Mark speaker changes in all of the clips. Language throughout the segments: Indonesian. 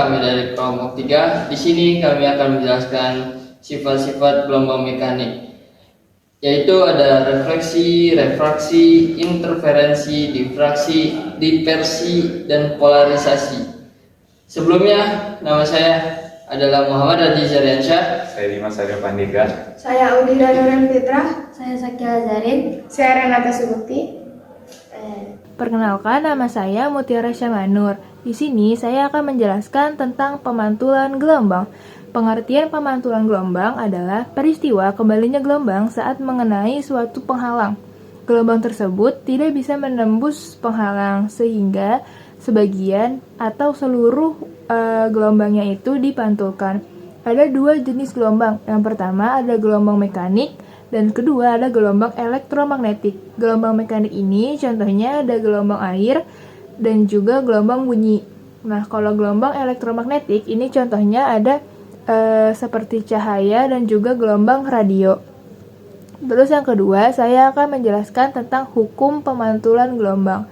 Speaker 1: kami dari kelompok 3. Di sini kami akan menjelaskan sifat-sifat gelombang mekanik, yaitu ada refleksi, refraksi, interferensi, difraksi, dispersi, dan polarisasi. Sebelumnya, nama saya adalah Muhammad Adi Zariansyah.
Speaker 2: Saya Dimas Aryo Pandega.
Speaker 3: Saya Audira Nuren Fitra.
Speaker 4: Saya Sakila Zarin.
Speaker 3: Saya Renata Subukti.
Speaker 5: Perkenalkan, nama saya Mutiara Syamanur. Di sini saya akan menjelaskan tentang pemantulan gelombang. Pengertian pemantulan gelombang adalah peristiwa kembalinya gelombang saat mengenai suatu penghalang. Gelombang tersebut tidak bisa menembus penghalang sehingga sebagian atau seluruh gelombangnya itu dipantulkan. Ada dua jenis gelombang. Yang pertama ada gelombang mekanik, dan kedua ada gelombang elektromagnetik. Gelombang mekanik ini contohnya ada gelombang air dan juga gelombang bunyi. Nah, kalau gelombang elektromagnetik ini contohnya ada seperti cahaya dan juga gelombang radio. Terus yang kedua, saya akan menjelaskan tentang hukum pemantulan gelombang.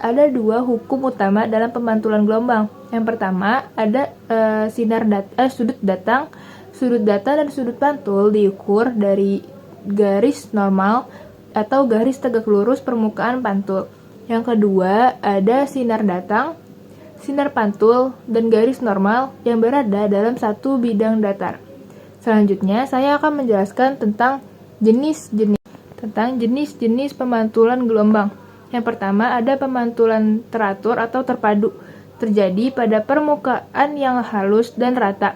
Speaker 5: Ada dua hukum utama dalam pemantulan gelombang. Yang pertama ada sudut datang dan sudut pantul diukur dari garis normal atau garis tegak lurus permukaan pantul. Yang kedua ada sinar datang, sinar pantul, dan garis normal yang berada dalam satu bidang datar. Selanjutnya saya akan menjelaskan tentang jenis-jenis pemantulan gelombang. Yang pertama ada pemantulan teratur atau terpadu, terjadi pada permukaan yang halus dan rata.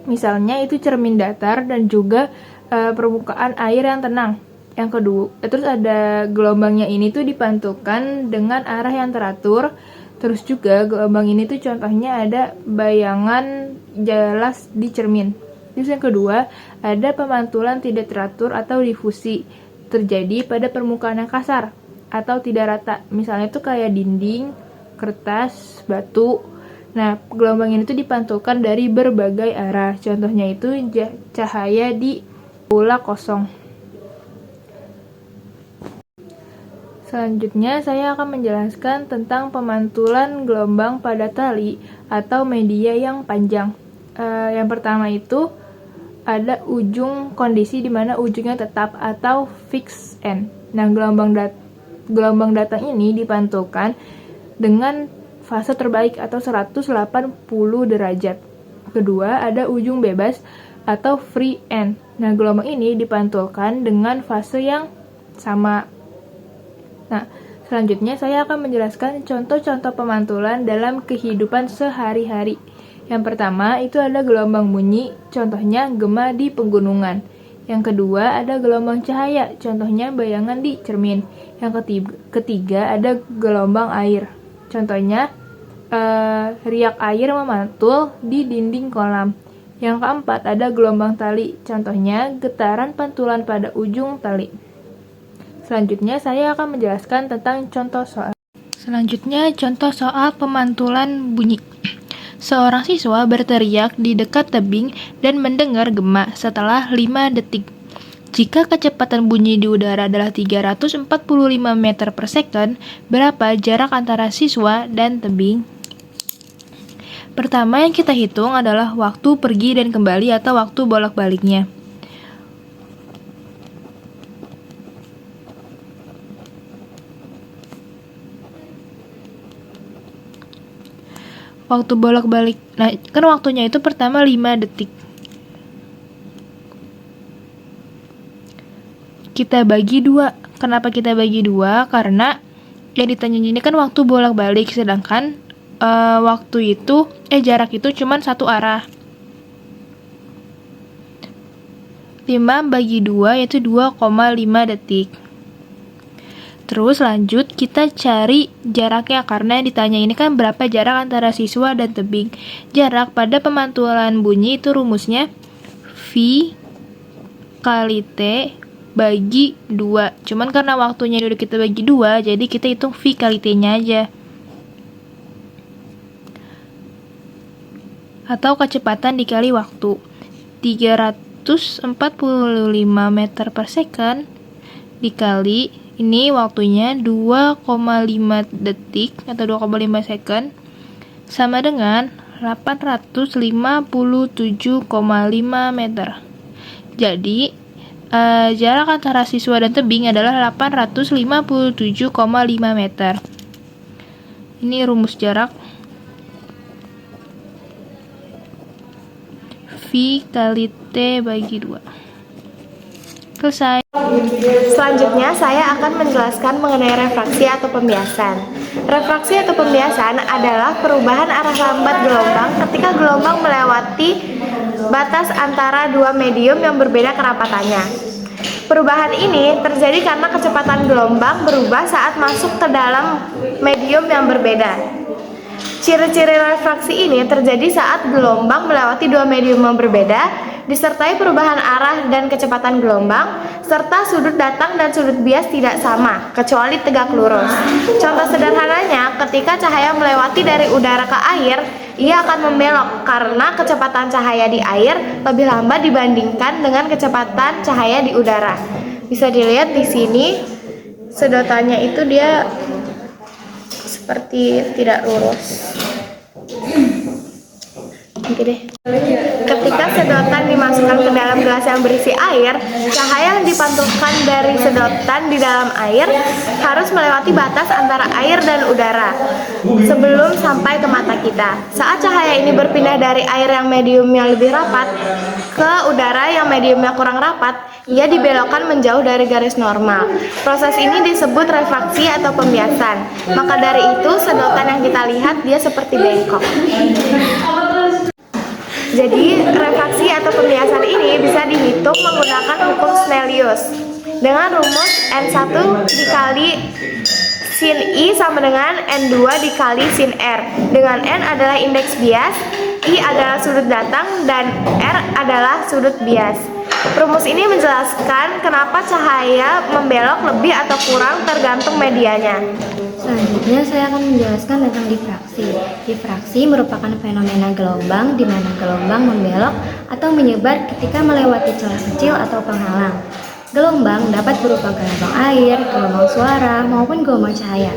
Speaker 5: Misalnya itu cermin datar dan juga permukaan air yang tenang. Yang kedua, terus ada gelombangnya ini tuh dipantulkan dengan arah yang teratur. Terus juga gelombang ini tuh contohnya ada bayangan jelas di cermin. Terus yang kedua, ada pemantulan tidak teratur atau difusi, terjadi pada permukaan yang kasar atau tidak rata. Misalnya itu kayak dinding, kertas, batu. Nah, gelombang ini tuh dipantulkan dari berbagai arah. Contohnya itu cahaya di bola kosong. Selanjutnya, saya akan menjelaskan tentang pemantulan gelombang pada tali atau media yang panjang. Yang pertama itu ada ujung kondisi di mana ujungnya tetap atau fixed end. Nah, gelombang datang ini dipantulkan dengan fase terbaik atau 180 derajat. Kedua, ada ujung bebas atau free end. Nah, gelombang ini dipantulkan dengan fase yang sama. Nah, selanjutnya saya akan menjelaskan contoh-contoh pemantulan dalam kehidupan sehari-hari. Yang pertama, itu ada gelombang bunyi, contohnya gema di pegunungan. Yang kedua, ada gelombang cahaya, contohnya bayangan di cermin. Yang ketiga ada gelombang air. Contohnya, riak air memantul di dinding kolam. Yang keempat, ada gelombang tali. Contohnya, getaran pantulan pada ujung tali. Selanjutnya, saya akan menjelaskan tentang contoh soal. Selanjutnya, contoh soal pemantulan bunyi. Seorang siswa berteriak di dekat tebing dan mendengar gema setelah 5 detik. Jika kecepatan bunyi di udara adalah 345 meter per second, berapa jarak antara siswa dan tebing? Pertama yang kita hitung adalah waktu pergi dan kembali atau waktu bolak-baliknya. Waktu bolak-balik, nah kan waktunya itu pertama 5 detik. Kita bagi 2. Kenapa kita bagi 2? Karena yang ditanya ini kan waktu bolak-balik, sedangkan jarak itu cuma satu arah. 5 bagi 2 yaitu 2,5 detik. Terus lanjut kita cari jaraknya, karena yang ditanya ini kan berapa jarak antara siswa dan tebing. Jarak pada pemantulan bunyi itu rumusnya V kali T bagi 2. Cuman karena waktunya udah kita bagi 2, jadi kita hitung V kali T-nya aja. Atau kecepatan dikali waktu. 345 meter per second dikali, ini waktunya 2,5 detik atau 2,5 second, sama dengan 857,5 meter. Jadi, jarak antara siswa dan tebing adalah 857,5 meter. Ini rumus jarak. V kali T bagi 2. Selesai.
Speaker 3: Selanjutnya, saya akan menjelaskan mengenai refraksi atau pembiasan. Refraksi atau pembiasan adalah perubahan arah lambat gelombang ketika gelombang melewati batas antara dua medium yang berbeda kerapatannya. Perubahan ini terjadi karena kecepatan gelombang berubah saat masuk ke dalam medium yang berbeda. Ciri-ciri refraksi ini terjadi saat gelombang melewati dua medium yang berbeda, disertai perubahan arah dan kecepatan gelombang, serta sudut datang dan sudut bias tidak sama, kecuali tegak lurus. Contoh sederhananya, ketika cahaya melewati dari udara ke air, ia akan membelok karena kecepatan cahaya di air lebih lambat dibandingkan dengan kecepatan cahaya di udara. Bisa dilihat di sini, sedotannya itu dia seperti tidak lurus. Oke deh. Ketika sedotan dimasukkan ke dalam gelas yang berisi air, cahaya yang dipantulkan dari sedotan di dalam air harus melewati batas antara air dan udara sebelum sampai ke mata kita. Saat cahaya ini berpindah dari air yang mediumnya lebih rapat ke udara yang mediumnya kurang rapat, ia dibelokkan menjauh dari garis normal. Proses ini disebut refraksi atau pembiasan. Maka dari itu, sedotan yang kita lihat dia seperti bengkok. Jadi, refraksi atau pembiasan ini bisa dihitung menggunakan hukum Snellius dengan rumus N1 dikali sin I sama dengan N2 dikali sin R, dengan N adalah indeks bias, I adalah sudut datang, dan R adalah sudut bias. Rumus ini menjelaskan kenapa cahaya membelok lebih atau kurang tergantung medianya.
Speaker 2: Selanjutnya saya akan menjelaskan tentang difraksi. Difraksi merupakan fenomena gelombang di mana gelombang membelok atau menyebar ketika melewati celah kecil atau penghalang. Gelombang dapat berupa gelombang air, gelombang suara, maupun gelombang cahaya.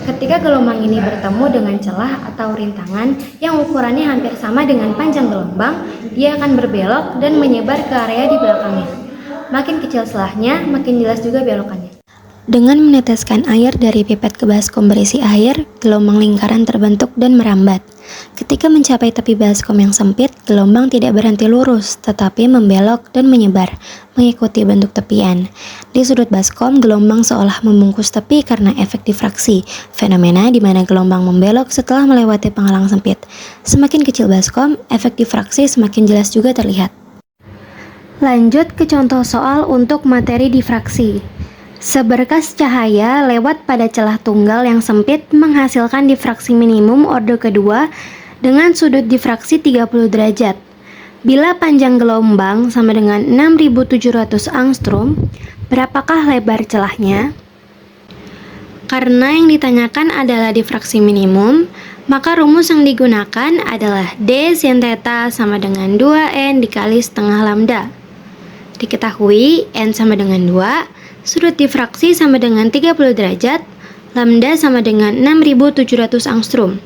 Speaker 2: Ketika gelombang ini bertemu dengan celah atau rintangan yang ukurannya hampir sama dengan panjang gelombang, dia akan berbelok dan menyebar ke area di belakangnya. Makin kecil celahnya, makin jelas juga belokannya. Dengan meneteskan air dari pipet ke baskom berisi air, gelombang lingkaran terbentuk dan merambat. Ketika mencapai tepi baskom yang sempit, gelombang tidak berhenti lurus, tetapi membelok dan menyebar, mengikuti bentuk tepian. Di sudut baskom, gelombang seolah membungkus tepi karena efek difraksi, fenomena di mana gelombang membelok setelah melewati penghalang sempit. Semakin kecil baskom, efek difraksi semakin jelas juga terlihat. Lanjut ke contoh soal untuk materi difraksi. Seberkas cahaya lewat pada celah tunggal yang sempit menghasilkan difraksi minimum orde kedua dengan sudut difraksi 30 derajat. Bila panjang gelombang sama dengan 6700 angstrom, berapakah lebar celahnya? Karena yang ditanyakan adalah difraksi minimum, maka rumus yang digunakan adalah D sin theta sama dengan 2N dikali setengah lambda. Diketahui N sama dengan 2, sudut difraksi sama dengan 30 derajat, lambda sama dengan 6700 angstrom.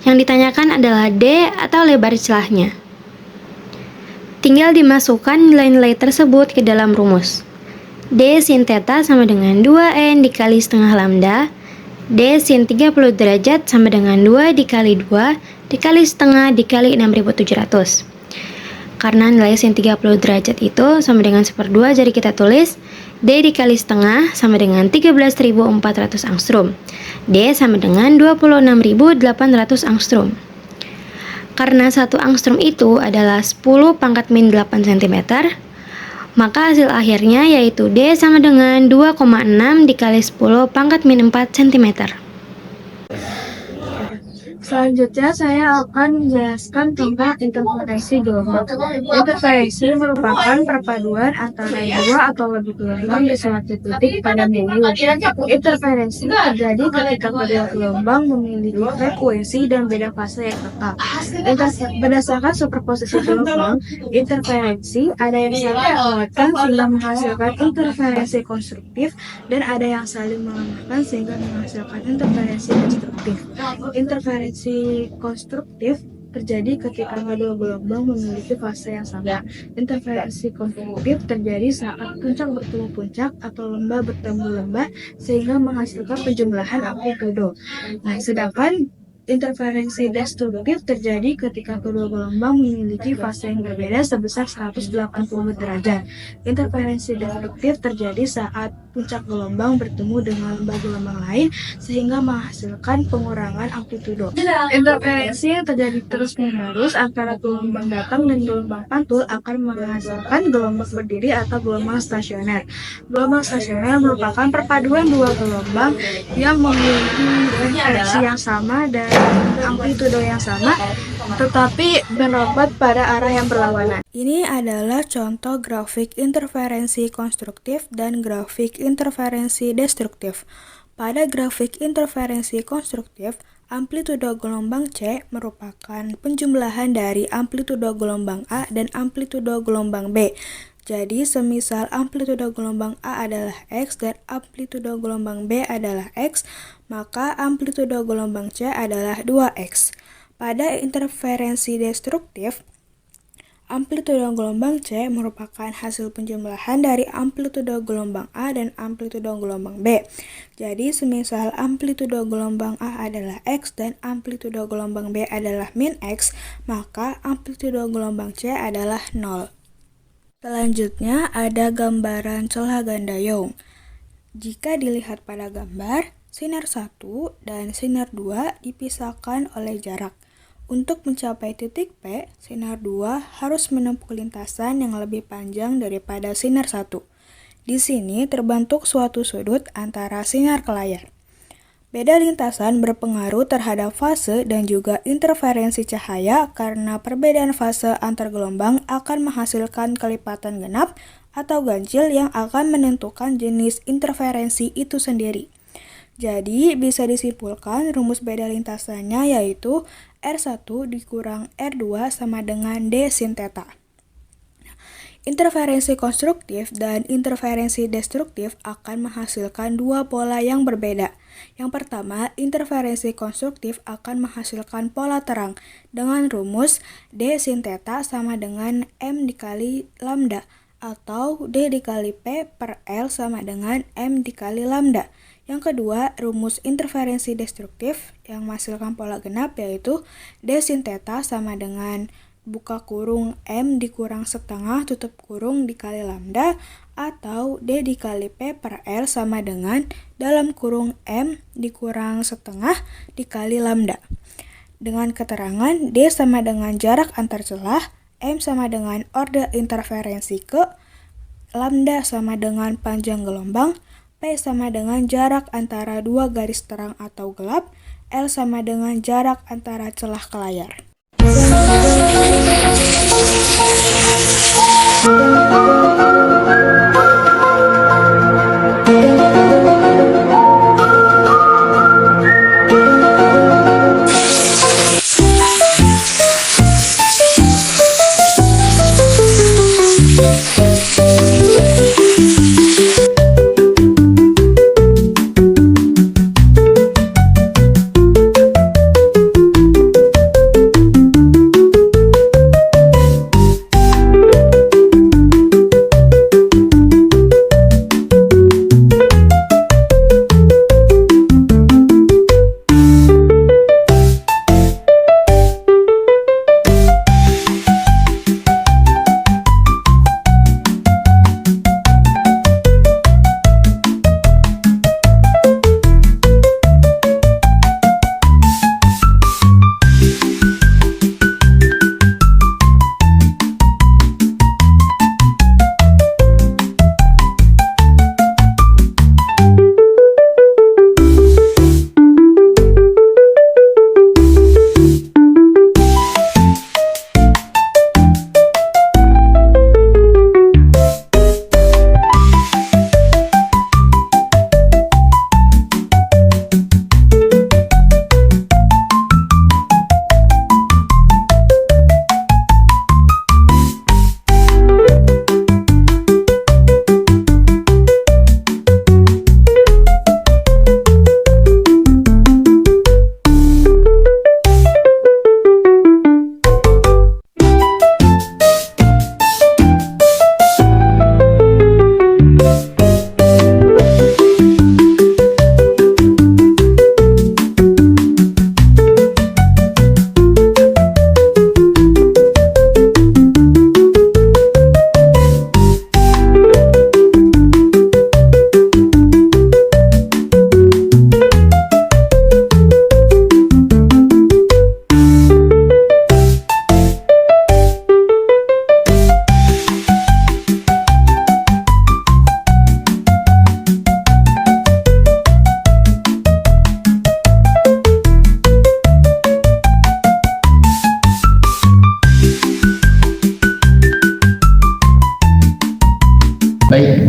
Speaker 2: Yang ditanyakan adalah D atau lebar celahnya. Tinggal dimasukkan nilai-nilai tersebut ke dalam rumus. D sin theta sama dengan 2N dikali setengah lambda, D sin 30 derajat sama dengan 2 dikali 2 dikali setengah dikali 6700. Karena nilai sin 30 derajat itu sama dengan 1/2, jadi kita tulis D dikali setengah sama dengan 13.400 angstrom. D sama dengan 26.800 angstrom. Karena 1 angstrom itu adalah 10 pangkat min 8 cm, maka hasil akhirnya yaitu D sama dengan 2,6 dikali 10 pangkat min 4 cm.
Speaker 5: Selanjutnya saya akan menjelaskan tentang interferensi gelombang. Interferensi merupakan perpaduan antara dua atau lebih gelombang di suatu titik pada medium. Interferensi terjadi ketika kedua gelombang memiliki frekuensi dan beda fase yang tetap. Berdasarkan superposisi gelombang, interferensi ada yang saling menguatkan sehingga menghasilkan interferensi konstruktif, dan ada yang saling melemahkan sehingga menghasilkan interferensi destruktif. Interferensi konstruktif
Speaker 4: terjadi ketika kedua gelombang memiliki fase yang sama. Interferensi konstruktif terjadi saat puncak bertemu puncak atau lembah bertemu lembah sehingga menghasilkan penjumlahan amplitudo. Nah, sedangkan interferensi destruktif terjadi ketika kedua gelombang memiliki fase yang berbeda sebesar 180 derajat. Interferensi destruktif terjadi saat puncak gelombang bertemu dengan lembah gelombang lain sehingga menghasilkan pengurangan amplitudo. Interferensi yang terjadi terus-menerus antara gelombang datang dan gelombang pantul akan menghasilkan gelombang berdiri atau gelombang stasioner. Gelombang stasioner merupakan perpaduan dua gelombang yang memiliki frekuensi yang sama dan amplitudo yang sama, tetapi berobat pada arah yang berlawanan.
Speaker 6: Ini adalah contoh grafik interferensi konstruktif dan grafik interferensi destruktif. Pada grafik interferensi konstruktif, amplitudo gelombang C merupakan penjumlahan dari amplitudo gelombang A dan amplitudo gelombang B. Jadi, semisal amplitudo gelombang A adalah X dan amplitudo gelombang B adalah X, maka amplitudo gelombang C adalah 2X. Pada interferensi destruktif, amplitudo gelombang C merupakan hasil penjumlahan dari amplitudo gelombang A dan amplitudo gelombang B. Jadi, semisal amplitudo gelombang A adalah X dan amplitudo gelombang B adalah min X, maka amplitudo gelombang C adalah 0. Selanjutnya ada gambaran celah ganda Young. Jika dilihat pada gambar, sinar 1 dan sinar 2 dipisahkan oleh jarak. Untuk mencapai titik P, sinar 2 harus menempuh lintasan yang lebih panjang daripada sinar 1. Di sini terbentuk suatu sudut antara sinar ke layar. Beda lintasan berpengaruh terhadap fase dan juga interferensi cahaya karena perbedaan fase antar gelombang akan menghasilkan kelipatan genap atau ganjil yang akan menentukan jenis interferensi itu sendiri. Jadi, bisa disimpulkan rumus beda lintasannya yaitu R1 dikurang R2 sama dengan D sin theta. Interferensi konstruktif dan interferensi destruktif akan menghasilkan dua pola yang berbeda. Yang pertama, interferensi konstruktif akan menghasilkan pola terang dengan rumus D sin theta sama dengan M dikali lambda atau D dikali P per L sama dengan M dikali lambda. Yang kedua, rumus interferensi destruktif yang menghasilkan pola genap yaitu D sin theta sama dengan buka kurung M dikurang setengah tutup kurung dikali lambda atau D dikali P per L sama dengan dalam kurung M dikurang setengah dikali lambda. Dengan keterangan D sama dengan jarak antar celah, M sama dengan orde interferensi ke, lambda sama dengan panjang gelombang, P sama dengan jarak antara dua garis terang atau gelap, L sama dengan jarak antara celah ke layar.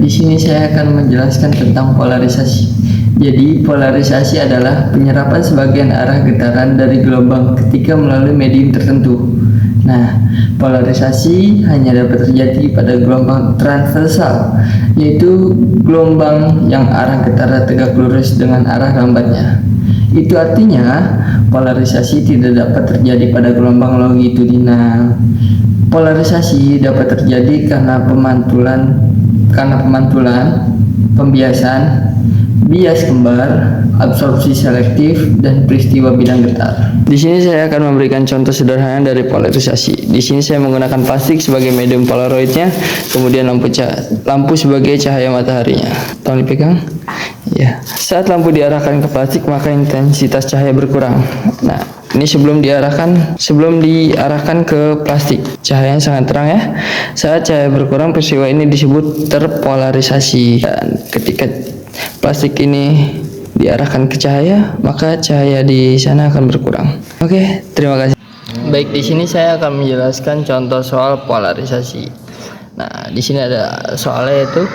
Speaker 1: Di sini saya akan menjelaskan tentang polarisasi. Jadi, polarisasi adalah penyerapan sebagian arah getaran dari gelombang ketika melalui medium tertentu. Nah, polarisasi hanya dapat terjadi pada gelombang transversal, yaitu gelombang yang arah getaran tegak lurus dengan arah lambatnya. Itu artinya polarisasi tidak dapat terjadi pada gelombang longitudinal. Polarisasi dapat terjadi karena pemantulan, pembiasan, bias kembar, absorpsi selektif, dan peristiwa bidang getar. Di sini saya akan memberikan contoh sederhana dari polarisasi. Di sini saya menggunakan plastik sebagai medium polaroidnya, kemudian lampu sebagai cahaya mataharinya. Tolong dipegang. Ya, saat lampu diarahkan ke plastik maka intensitas cahaya berkurang. Nah, ini sebelum diarahkan ke plastik, cahayanya sangat terang ya. Saat cahaya berkurang, peristiwa ini disebut terpolarisasi. Dan ketika plastik ini diarahkan ke cahaya, maka cahaya di sana akan berkurang. Oke, terima kasih. Baik, di sini saya akan menjelaskan contoh soal polarisasi. Nah, di sini ada soalnya yaitu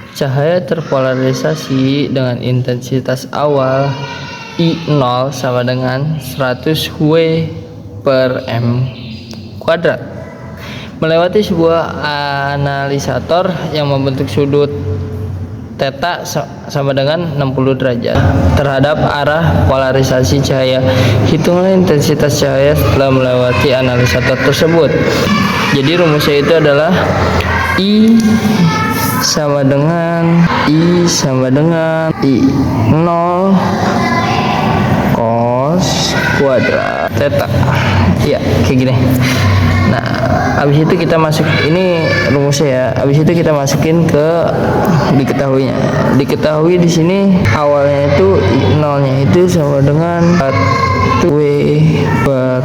Speaker 1: cahaya terpolarisasi dengan intensitas awal I0 sama dengan 100 W per M kuadrat melewati sebuah analisator yang membentuk sudut theta sama dengan 60 derajat terhadap arah polarisasi cahaya. Hitunglah intensitas cahaya setelah melewati analisator tersebut. Jadi rumusnya itu adalah I sama dengan I0 cos kuadrat theta. Ya, kayak gini. Nah, habis itu kita masuk, ini rumusnya ya. Habis itu kita masukin ke diketahuinya. Diketahui di sini awalnya itu I0-nya itu sama dengan 1 W per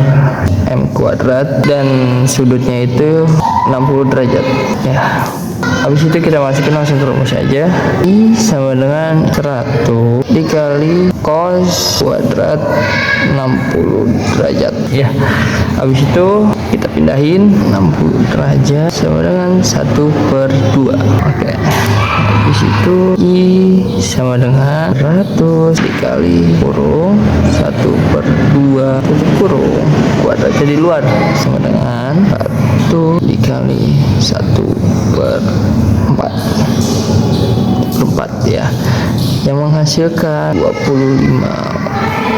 Speaker 1: M kuadrat dan sudutnya itu 60 derajat. Ya. Habis itu kita masukin langsung ke rumus aja. I sama dengan 100 dikali cos kuadrat 60 derajat. Ya. Habis itu kita pindahin 60 derajat sama dengan 1/2. Oke. Habis itu I sama dengan 100 dikali kurung 1/2 tutup kurung kuadrat jadi luar sama dengan 1 dikali 1/4 ya, yang menghasilkan 25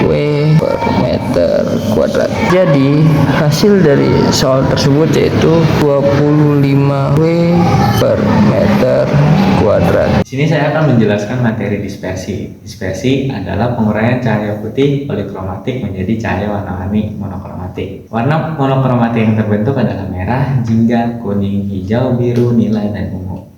Speaker 1: W per meter kuadrat. Jadi hasil dari soal tersebut yaitu 25 W per meter kuadrat.
Speaker 7: Di sini saya akan menjelaskan materi dispersi. Dispersi adalah penguraian cahaya putih polikromatik menjadi cahaya warna-warni monokromatik. Warna monokromatik yang terbentuk adalah merah, jingga, kuning, hijau, biru, nilai, dan ungu.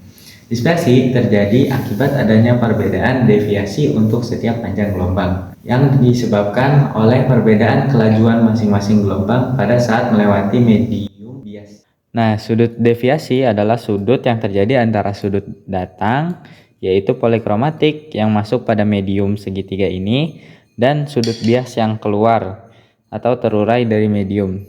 Speaker 7: Dispersi terjadi akibat adanya perbedaan deviasi untuk setiap panjang gelombang yang disebabkan oleh perbedaan kelajuan masing-masing gelombang pada saat melewati medium bias. Nah, sudut deviasi adalah sudut yang terjadi antara sudut datang, yaitu polikromatik yang masuk pada medium segitiga ini, dan sudut bias yang keluar atau terurai dari medium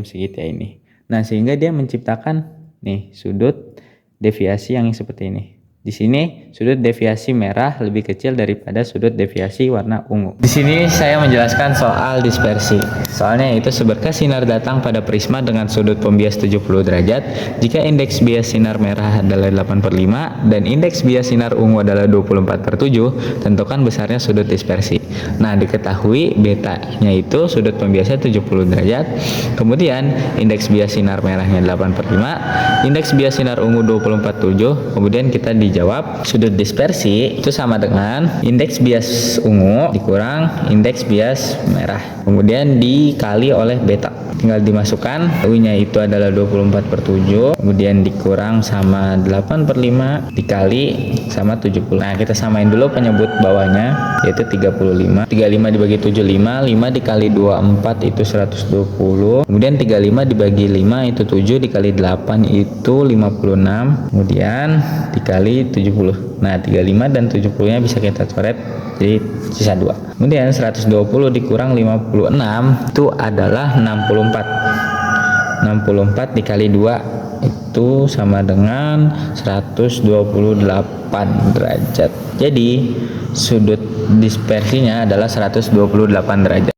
Speaker 7: segitiga ini. Nah, sehingga dia menciptakan nih sudut deviasi yang seperti ini. Di sini sudut deviasi merah lebih kecil daripada sudut deviasi warna ungu. Di sini saya menjelaskan soal dispersi. Soalnya itu seberkas sinar datang pada prisma dengan sudut pembias 70 derajat, jika indeks bias sinar merah adalah 8/5 dan indeks bias sinar ungu adalah 24/7, tentukan besarnya sudut dispersi. Nah, diketahui betanya itu sudut pembiasnya 70 derajat, kemudian indeks bias sinar merahnya 8/5, indeks bias sinar ungu 24/7, kemudian kita dijawab sudut dispersi itu sama dengan indeks bias ungu dikurang indeks bias merah, kemudian dikali oleh beta. Tinggal dimasukkan, U-nya itu adalah 24/7, kemudian dikurang sama 8/5 dikali sama 70. Nah, kita samain dulu penyebut bawahnya yaitu 35. 35 dibagi 75, 5 dikali 24 itu 120. Kemudian 35 dibagi 5 itu 7 dikali 8 itu 56. Kemudian dikali 70. Nah, 35 dan 70-nya bisa kita coret jadi sisa 2. Kemudian 120 dikurang 56 itu adalah 64. 64 dikali 2 itu sama dengan 128 derajat. Jadi sudut dispersinya adalah 128 derajat.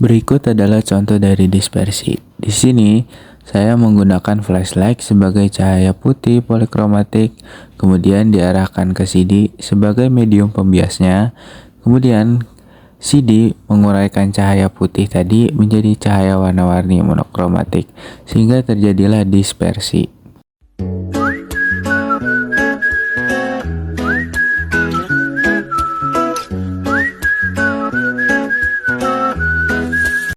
Speaker 7: Berikut adalah contoh dari dispersi. Di sini saya menggunakan flashlight sebagai cahaya putih polikromatik, kemudian diarahkan ke CD sebagai medium pembiasnya, kemudian CD menguraikan cahaya putih tadi menjadi cahaya warna-warni monokromatik, sehingga terjadilah dispersi.